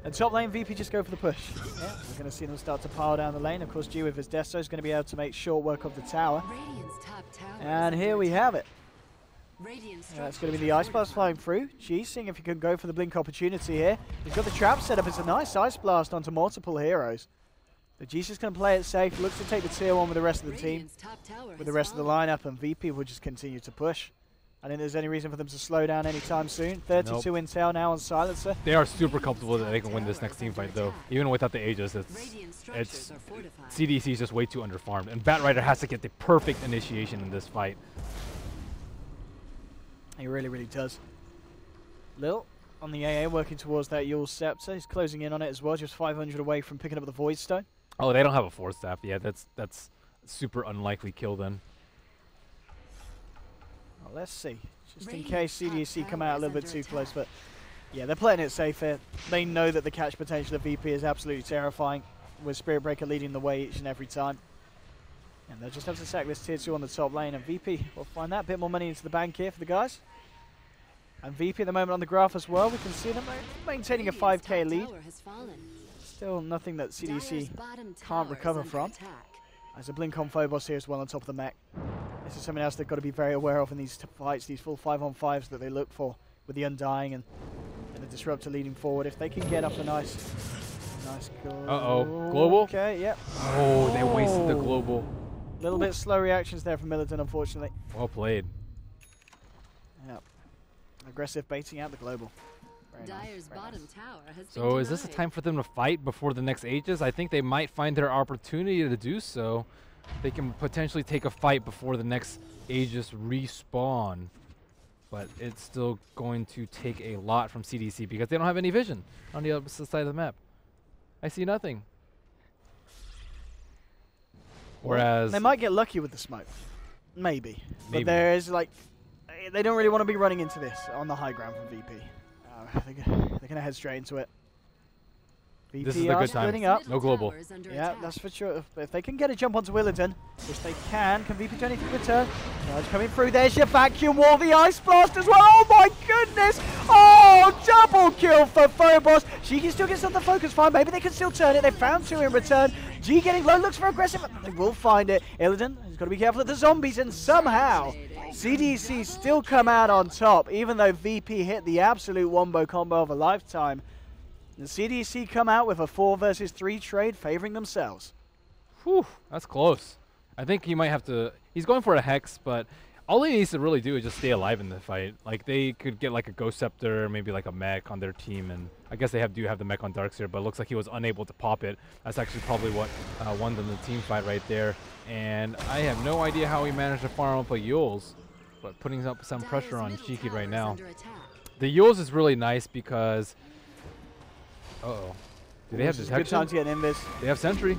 And top lane, VP just go for the push. Yeah, we're going to see them start to pile down the lane. Of course, G with his Desto is going to be able to make short work of the tower.
Radiant's top tower
And
is
here
under
we
attack.
have it.
Radiant's
That's going to be the Ice Blast flying through. G seeing if he can go for the blink opportunity here. He's got the trap set up. It's a nice Ice Blast onto multiple heroes. But G's just going to play it safe. Looks to take the tier 1 with the rest of the team.
Radiant's top tower
With the
has
rest of the
fallen.
lineup, and VP will just continue to push. I don't think there's any reason for them to slow down anytime soon. 32 intel now on Silencer.
They are super comfortable that they can win this next team fight, though. Even without the Aegis,
Radiant structures
it's
are fortified.
CDC is just way too underfarmed, and Batrider has to get the perfect initiation in this fight.
He really, really does. Lil on the AA working towards that Yule Scepter. He's closing in on it as well, just 500 away from picking up the Void Stone.
Oh, they don't have a Force Staff. Yeah, that's super unlikely kill then.
Well, let's see. Just in
Radiant's
case
top
CDC come
tower
out a
is
little bit
under
too
attack.
close, but yeah, they're playing it safe here. They know that the catch potential of VP is absolutely terrifying, with Spirit Breaker leading the way each and every time. And they'll just have to sack this tier 2 on the top lane, and VP will find that bit more money into the bank here for the guys. And VP at the moment on the graph as well. We can see them maintaining a
Radiant's
5k
top
lead.
tower has fallen.
Still nothing that
Dire's
CDC
bottom
can't
tower is
recover
under
from.
attack.
There's a blink on Phobos here as well on top of the mech. This is something else they've got to be very aware of in these fights, these full 5-on-5s that they look for with the Undying and the Disruptor leading forward. If they can get up a nice goal.
Uh-oh. Global?
Okay, yep.
Oh, they wasted the global.
A little bit slow reactions there from Militant, unfortunately.
Well played.
Yep. Aggressive baiting out the global. Very nice,
Dire's
very
bottom
nice.
tower has
So
been
is this a
denied.
time for them to fight before the next Aegis? I think they might find their opportunity to do so. They can potentially take a fight before the next Aegis respawn. But it's still going to take a lot from CDC because they don't have any vision on the opposite side of the map. I see nothing. Whereas
They might get lucky with the smoke. Maybe. But
Maybe.
there is like, they don't really want to be running into this on the high ground from VP. They're going to head straight into it. VP
This is the
are
good time.
splitting up.
No global.
Tower is under
Yeah,
attack.
that's for sure. If they can get a jump onto Willardon, which they can VP do anything return? Charge coming through. There's your vacuum wall, the Ice Blast as well. Oh my goodness! Oh, double kill for Phobos. Shiki still gets on the focus fine. Maybe they can still turn it. They found 2 in return. G getting low, looks for aggressive. They will find it. Illidan has got to be careful of the zombies, and somehow CDC still come out on top, even though VP hit the absolute wombo combo of a lifetime. The CDC come out with a 4 versus 3 trade favoring themselves.
Whew, that's close. I think he might have to. He's going for a Hex, but all he needs to really do is just stay alive in the fight. Like, they could get like a Ghost Scepter, maybe like a mech on their team, and I guess they do have the mech on Darkseer, but it looks like he was unable to pop it. That's actually probably what won them the team fight right there. And I have no idea how he managed to farm up a Yules, but putting up some
Dire's
pressure on
middle
Shiki
tower
right
is
now.
under attack.
The Yules is really nice because. Uh-oh. Do they have
This is a good time
detection?
to get an Invis.
They have Sentry.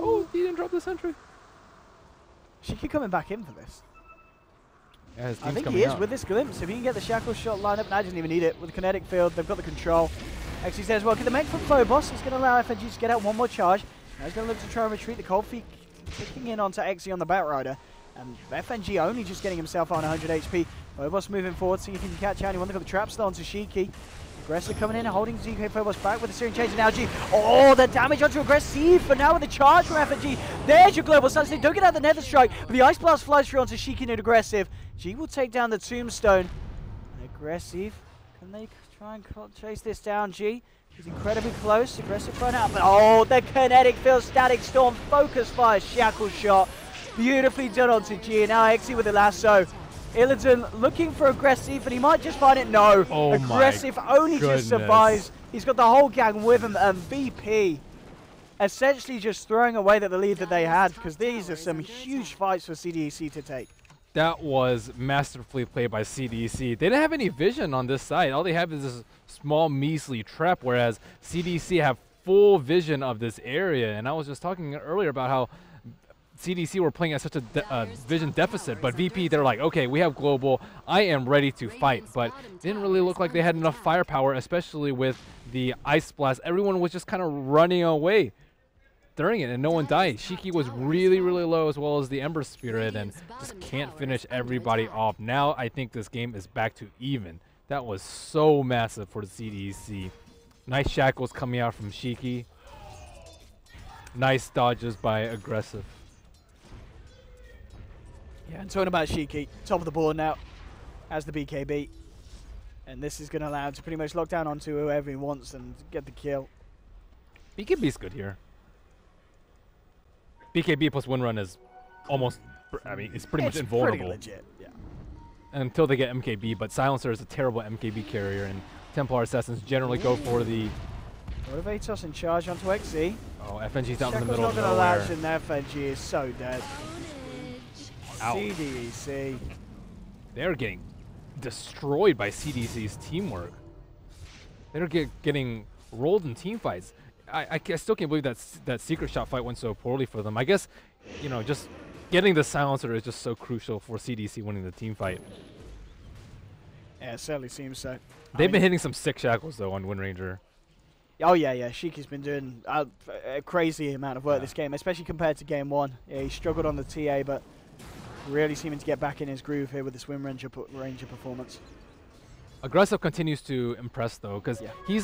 Oh, he didn't drop the Sentry.
Shiki coming back in for this.
Yeah, his
I
team's
think
coming
he is
out.
with this glimpse. If he can get the shackle shot lined up, and I didn't even need it. With the kinetic field, they've got the control. Exy says, well, get the mech from Phobos. It's going to allow FNG to get out one more charge. Now he's going to look to try and retreat. The cold feet kicking in onto Exy on the Batrider. And FNG only just getting himself on 100 HP. Phobos moving forward, seeing if he can catch anyone. They've got the trap still onto Shiki. Aggressive coming in, holding ZK Phobos back with the Syrian change now. G. Oh, the damage onto Aggressive, but now with the charge from FNG. There's your global stance. They don't get out the Nether Strike, but the Ice Blast flies through onto Shiki and Aggressive. G will take down the Tombstone. Aggressive. Can they try and chase this down, G? He's incredibly close. Aggressive thrown out, but oh, the kinetic field, Static Storm, Focus Fire, Shackle Shot. Beautifully done onto G, and now Exy with the lasso. Illidan looking for Aggressive, but he might just find it. No,
Oh my
Aggressive only
goodness.
just survives. He's got the whole gang with him, and VP essentially just throwing away the lead that they had, because these are some huge fights for CDEC to take.
That was masterfully played by CDC. They didn't have any vision on this side. All they have is this small measly trap, whereas CDC have full vision of this area. And I was just talking earlier about how CDC were playing at such a vision deficit, but VP, they're like, okay, we have global, I am ready to fight, but didn't really look like they had enough firepower, especially with the Ice Blast. Everyone was just kind of running away during it, and no one died. Shiki was really, really low, as well as the Ember Spirit, and just can't finish everybody off. Now I think this game is back to even. That was so massive for the CDC. Nice shackles coming out from Shiki. Nice dodges by Aggressive.
Yeah, and talking about Shiki, top of the board now, has the BKB. And this is going to allow him to pretty much lock down onto whoever he wants and get the kill.
BKB's good here. BKB plus win run is almost, I mean, it's pretty much invulnerable.
Pretty legit, yeah.
Until they get MKB, but Silencer is a terrible MKB carrier, and Templar Assassins generally go for the...
Motivatos in charge onto XZ.
Oh, FNG's down in the
Shackle's
middle
not
of
going to
nowhere.
latch, and FNG is so dead.
Ow.
CDEC.
They're getting destroyed by CDC's teamwork. They're getting rolled in team fights. I still can't believe that secret shot fight went so poorly for them. I guess, you know, just getting the silencer is just so crucial for CDC winning the team fight.
Yeah, it certainly seems so.
They've been hitting some sick shackles though on Wind Ranger.
Oh yeah, Shiki's been doing a crazy amount of work this game, especially compared to game 1. Yeah, he struggled on the TA, but really seeming to get back in his groove here with this Wind Ranger performance.
Aggressive continues to impress though, because he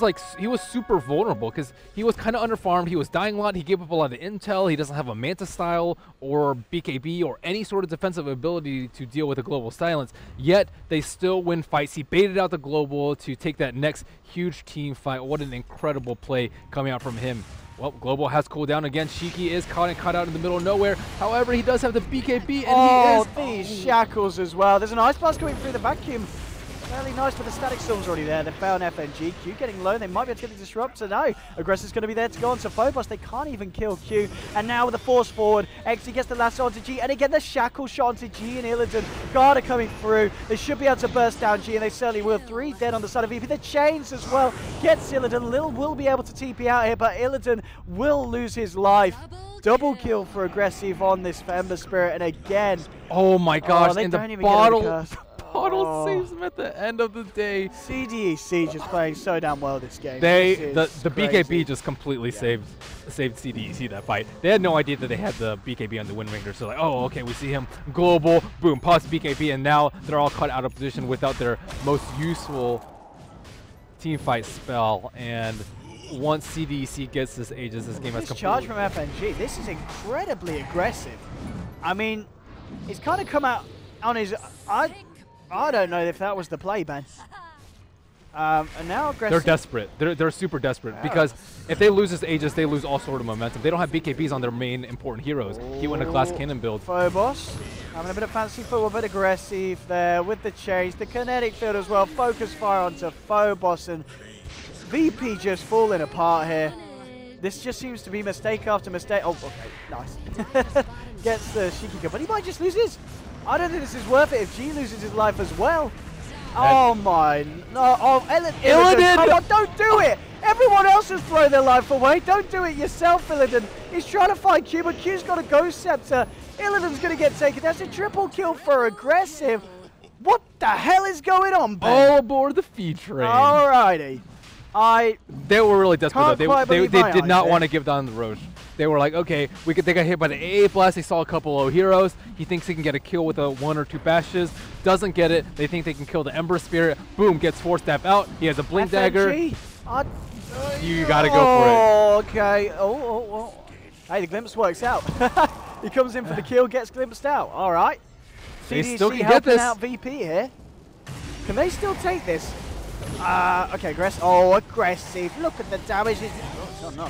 was super vulnerable because he was kind of underfarmed. He was dying a lot. He gave up a lot of intel. He doesn't have a Manta style or BKB or any sort of defensive ability to deal with a global silence. Yet they still win fights. He baited out the global to take that next huge team fight. What an incredible play coming out from him. Well, Global has cooled down again. Shiki is caught out in the middle of nowhere. However, he does have the BKB, and
these shackles as well. There's an Ice Blast coming through the vacuum. Fairly nice, but the Static Storm's already there. They found FNG. Q getting low. They might be able to get the Disruptor. No. Aggressive's going to be there to go on to Phobos. They can't even kill Q. And now with the force forward, XD gets the lasso onto G. And again, the shackle shot onto G and Illidan. Garda coming through. They should be able to burst down G, and they certainly will. 3 dead on the side of VP. The chains as well gets Illidan. Lil will be able to TP out here, but Illidan will lose his life. Double kill for Aggressive on this Ember Spirit. And again,
oh my gosh,
they
in
don't
the
even get rid of the
bottle.
curse.
Bottle saves him at the end of the day.
CDEC just playing so damn well this game.
The BKB just completely saved CDEC that fight. They had no idea that they had the BKB on the Wind Ranger, so like, oh, okay, we see him global, boom, pops BKB, and now they're all caught out of position without their most useful team fight spell. And once CDEC gets this Aegis, this game has completely...
charge from FNG. This is incredibly aggressive. I mean, he's kind of come out on his... I don't know if that was the play, Ben. And now Aggressive...
They're desperate. They're super desperate because if they lose this Aegis, they lose all sort of momentum. They don't have BKBs on their main important heroes. He went a glass cannon build.
Phobos having a bit of fancy football, but Aggressive there with the change. The kinetic field as well. Focus fire onto Phobos, and VP just falling apart here. This just seems to be mistake after mistake. Oh, okay, nice. Gets the Shiki kill, but he might just lose his. I don't think this is worth it if G loses his life as well. Oh my, no, oh, Illidan, come on, don't do it! Everyone else has thrown their life away, don't do it yourself, Illidan. He's trying to find Q, but Q's got a Ghost Scepter. Illidan's gonna get taken, that's a triple kill for Aggressive. What the hell is going on, Ben?
All aboard the feed train.
Alrighty.
They were really desperate though. They did not want to
to
give down the Roche. They were like, okay, they got hit by the AA blast. They saw a couple of heroes. He thinks he can get a kill with a 1 or 2 bashes. Doesn't get it. They think they can kill the Ember Spirit. Boom, gets 4-step out. He has a Blink Dagger. You gotta go for it.
Okay. Oh. Hey, the glimpse works out. He comes in for the kill, gets glimpsed out. All right.
They
CDC
still can get
helping
this.
out VP here. Can they still take this? Okay, aggressive. Look at the damage. Oh, no.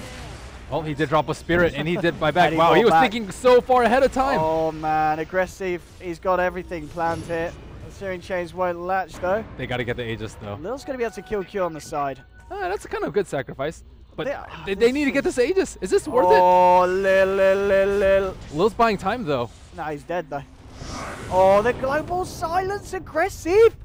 Oh, he did drop a Spirit, and he did buy back.
And he
Wow, he
bought
was
back.
thinking so far ahead of time.
Oh, man. Aggressive. He's got everything planned here. The Searing Chains won't latch, though.
They got to get the Aegis, though.
Lil's going to be able to kill Q on the side.
That's a kind of good sacrifice. But
They-
they need to get this Aegis. Is this worth
Oh, Lil.
it? Lil's buying time, though.
No, he's dead, though. Oh, the global silence. Aggressive.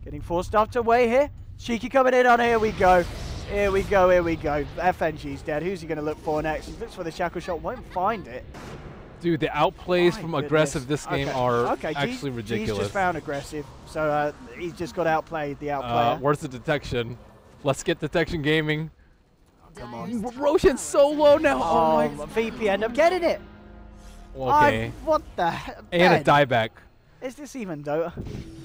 Getting forced up to way here. Shiki coming in on. Here we go. Here we go. FNG's dead. Who's he going to look for next? He looks for the shackle shot. Won't find it.
Dude, the outplays
My
from
goodness.
Aggressive this game are actually
G's
ridiculous.
just found Aggressive. So he's just got outplayed, the outplayer.
Where's the detection? Let's get detection gaming.
Come on.
Roshan's so low now. Oh, my.
VP end up getting it.
Okay.
What the heck?
And a dieback.
Is this even Dota?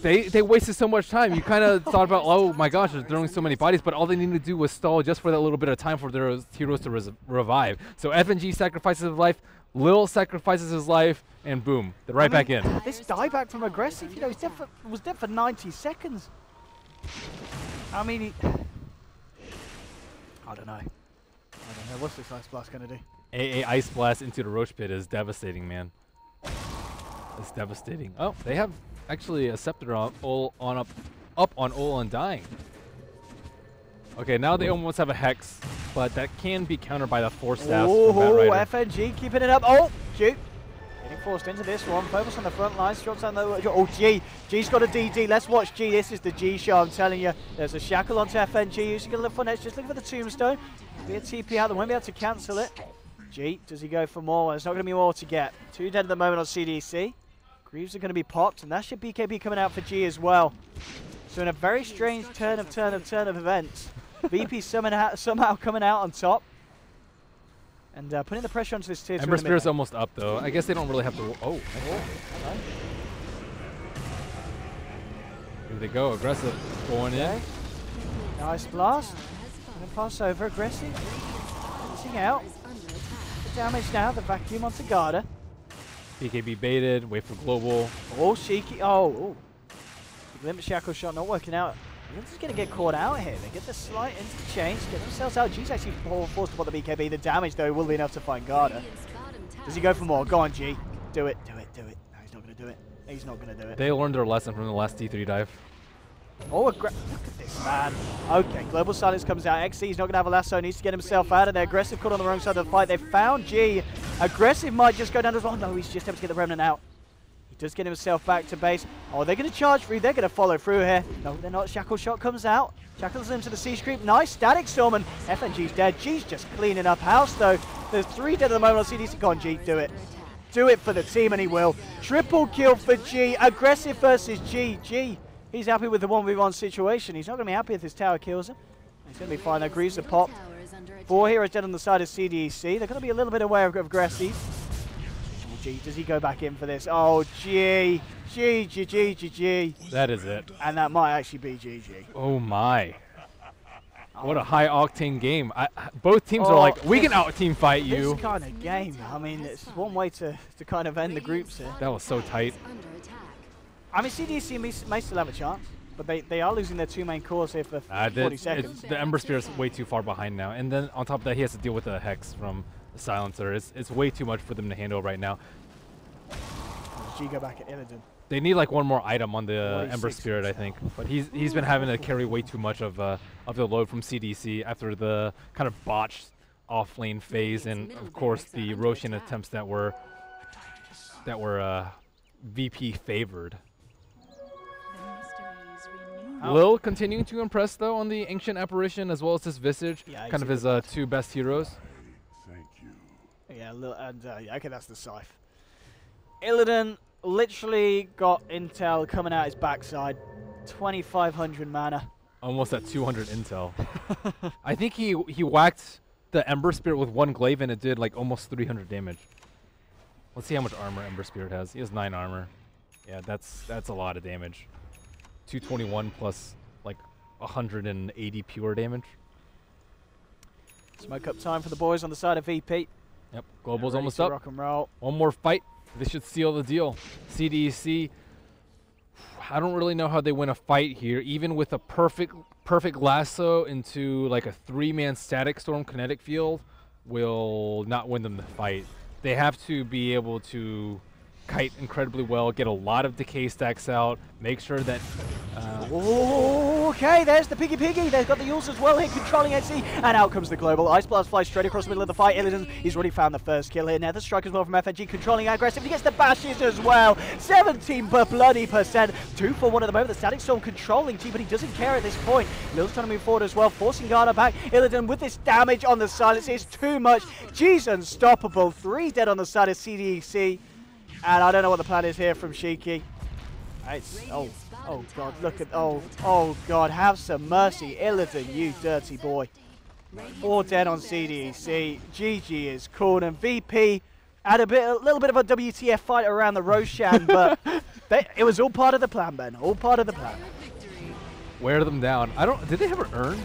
They wasted so much time. You kind of thought about, oh my gosh, they're throwing so many bodies, but all they needed to do was stall just for that little bit of time for their heroes to revive. So FNG sacrifices his life, Lil sacrifices his life, and boom, they're right back in.
This dieback from Aggressive, you know, was dead for 90 seconds. I mean, I don't know. What's this Ice Blast going to do?
AA Ice Blast into the Roach Pit is devastating, man. It's devastating. Oh, they have actually a Scepter up on Ol Undying. Okay, now they almost have a Hex, but that can be countered by the Force Staff from Batrider.
FNG keeping it up. Oh, G. Getting forced into this one. Focus on the front lines. Drops down the... Oh, G. G's got a DD. Let's watch G. This is the G show, I'm telling you. There's a Shackle onto FNG. Using a little for next. Just looking for the Tombstone. Be a TP out. They won't be able to cancel it. G, does he go for more? There's not going to be more to get. 2 dead at the moment on CDC. Greaves are going to be popped, and that should BKB coming out for G as well. So in a very strange turn of events, VP somehow coming out on top. And putting the pressure onto this tier 2.
Ember Spirit's almost up, though. I guess they don't really have to... Oh,
hello.
Here they go. Aggressive. Going in.
Nice blast. Going to pass over. Aggressive. Missing out. The damage now. The vacuum onto Garda.
BKB baited. Wait for global.
Oh, Shiki. Oh. The limit shackle shot not working out. This is going to get caught out here. They get the slight interchange, get themselves out. G's actually forced to put the BKB. The damage, though, will be enough to find Garda. Does he go for more? Go on, G. Do it. No, he's not going to do it. He's not going to do it.
They learned their lesson from the last T3 dive.
Oh, look at this, man. Okay, Global Silence comes out. XC's not going to have a lasso. Needs to get himself out of there. Aggressive caught on the wrong side of the fight. They found G. Aggressive might just go down as well. No, he's just able to get the Remnant out. He does get himself back to base. Oh, they're going to charge through. They're going to follow through here. No, they're not. Shackle shot comes out. Shackles into the Siege Creep. Nice Static Storm, and FNG's dead. G's just cleaning up house, though. There's 3 dead at the moment on CDC. Go on, G. Do it. Do it for the team, and he will. Triple kill for G. Aggressive versus G. G. He's happy with the 1v1 situation. He's not going to be happy if this tower kills him. He's going to be fine. Though. Greaves are popped. 4 heroes dead on the side of CDEC. They're going to be a little bit aware of Aggressive. Oh, G. Does he go back in for this? Oh, G. G.
That is it.
And that might actually be GG.
Oh, my. What a high-octane game. Both teams are like, we can out-team fight you.
This kind of game, I mean, it's one way to kind of end the groups here.
That was so tight.
I mean, CDC may still have a chance, but they are losing their 2 main cores here for 40 seconds.
The Ember Spirit's way too far behind now. And then on top of that, he has to deal with the Hex from the Silencer. It's way too much for them to handle right now.
G go back at Illidan.
They need like one more item on the Ember Spirit, I think. But he's been having to carry way too much of the load from CDC after the kind of botched off-lane phase, and of course the Roshan attempts that were VP favored. Lil continuing to impress though on the Ancient Apparition as well as this Visage, kind of his 2 best heroes.
Thank you. Yeah, Lil, and okay, that's the Scythe. Illidan literally got intel coming out his backside. 2,500 mana.
Almost at 200 intel. I think he whacked the Ember Spirit with 1 glaive and it did like almost 300 damage. Let's see how much armor Ember Spirit has. He has 9 armor. Yeah, that's a lot of damage. 221 plus like 180 pure damage.
Smoke up time for the boys on the side of VP.
Yep, Global's almost up.
Rock and roll.
One more fight. This should seal the deal. CDEC, I don't really know how they win a fight here. Even with a perfect lasso into like a 3-man Static Storm kinetic field, will not win them the fight. They have to be able to kite incredibly well, get a lot of decay stacks out, make sure that...
okay, there's the Piggy. They've got the Yules as well here, controlling XC, and out comes the Global. Ice Blast flies straight across the middle of the fight. Illidan, he's already found the first kill here. Now the strike as well from FNG, controlling aggressive. He gets the bashes as well. 17%. 2 for 1 at the moment. The Static Storm controlling G, but he doesn't care at this point. Lil's trying to move forward as well, forcing Garda back. Illidan with this damage on the silence is too much. G's unstoppable. 3 dead on the side of CDEC. And I don't know what the plan is here from Shiki. Oh god, look at, oh god, have some mercy, Illidan, you dirty boy. 4 dead on CDEC, GG is called, and VP Had a little bit of a WTF fight around the Roshan, but it was all part of the plan, Ben. All part of the plan.
Wear them down. Did they have an urn?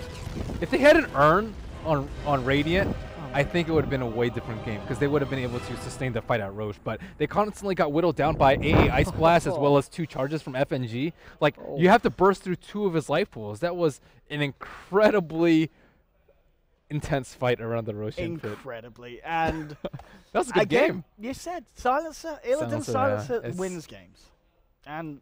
If they had an urn on Radiant, I think it would have been a way different game because they would have been able to sustain the fight at Roche. But they constantly got whittled down by AA Ice Blast as well as 2 charges from FNG. Like, you have to burst through 2 of his life pools. That was an incredibly intense fight around the Roshan pit.
Incredibly. And
That was a good game.
You said Silencer, Illidan Silencer
yeah.
wins games. And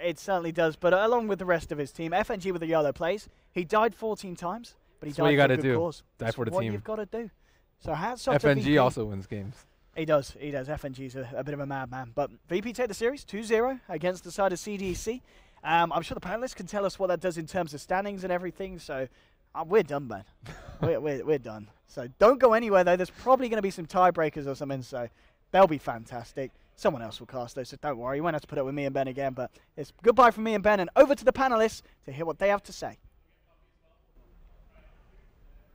it certainly does. But along with the rest of his team, FNG with the yellow plays, he died 14 times, but he
That's
died
what you
for a
gotta
good
do.
cause.
Die
That's
for the
what
team.
you've got to do. So hats off to
FNG
VP.
also wins games.
He does. FNG's a bit of a madman. But VP take the series 2-0 against the side of CDEC. I'm sure the panelists can tell us what that does in terms of standings and everything. So we're done, man. we're done. So don't go anywhere, though. There's probably going to be some tiebreakers or something. So they'll be fantastic. Someone else will cast those, so don't worry. You won't have to put up with me and Ben again. But it's goodbye from me and Ben, and over to the panelists to hear what they have to say.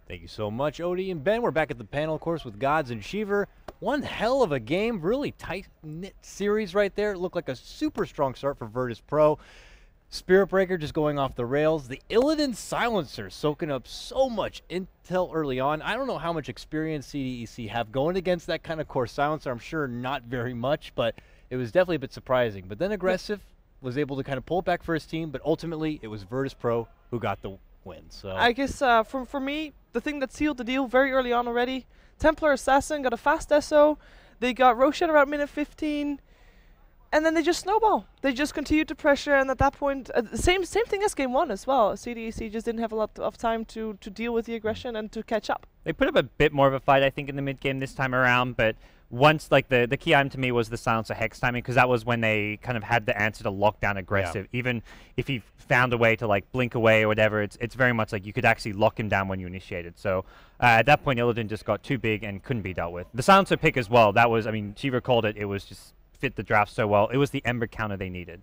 Thank you so much, Odie and Ben. We're back at the panel, of course, with Gods and Shiver. One hell of a game, really tight-knit series right there. It looked like a super strong start for Virtus.Pro. Spirit Breaker just going off the rails. The Illidan Silencer soaking up so much intel early on. I don't know how much experience CDEC have going against that kind of core silencer. I'm sure not very much, but it was definitely a bit surprising. But then Aggressive was able to kind of pull it back for his team, but ultimately it was Virtus.Pro who got the win. So
I guess for me, the thing that sealed the deal very early on already, Templar Assassin got a fast SO. They got Roshan around minute 15. And then they just snowball. They just continued to pressure, and at that point, same thing as game 1 as well. CDEC just didn't have a lot of time to deal with the aggression and to catch up.
They put up a bit more of a fight, I think, in the mid game this time around, but once, like, the key item to me was the Silencer Hex timing, because that was when they kind of had the answer to lock down Aggressive. Yeah. Even if he found a way to, like, blink away or whatever, it's very much like you could actually lock him down when you initiated. So at that point, Illidan just got too big and couldn't be dealt with. The Silencer pick as well, that was, I mean, Shiva called it, it was just fit the draft so well. It was the Ember counter they needed.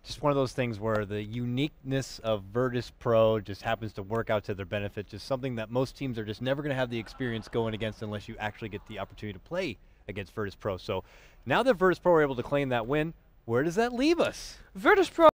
Just one of those things where the uniqueness of Virtus.Pro just happens to work out to their benefit. Just something that most teams are just never going to have the experience going against unless you actually get the opportunity to play against Virtus.Pro. So now that Virtus.Pro are able to claim that win, where does that leave us?
Virtus.Pro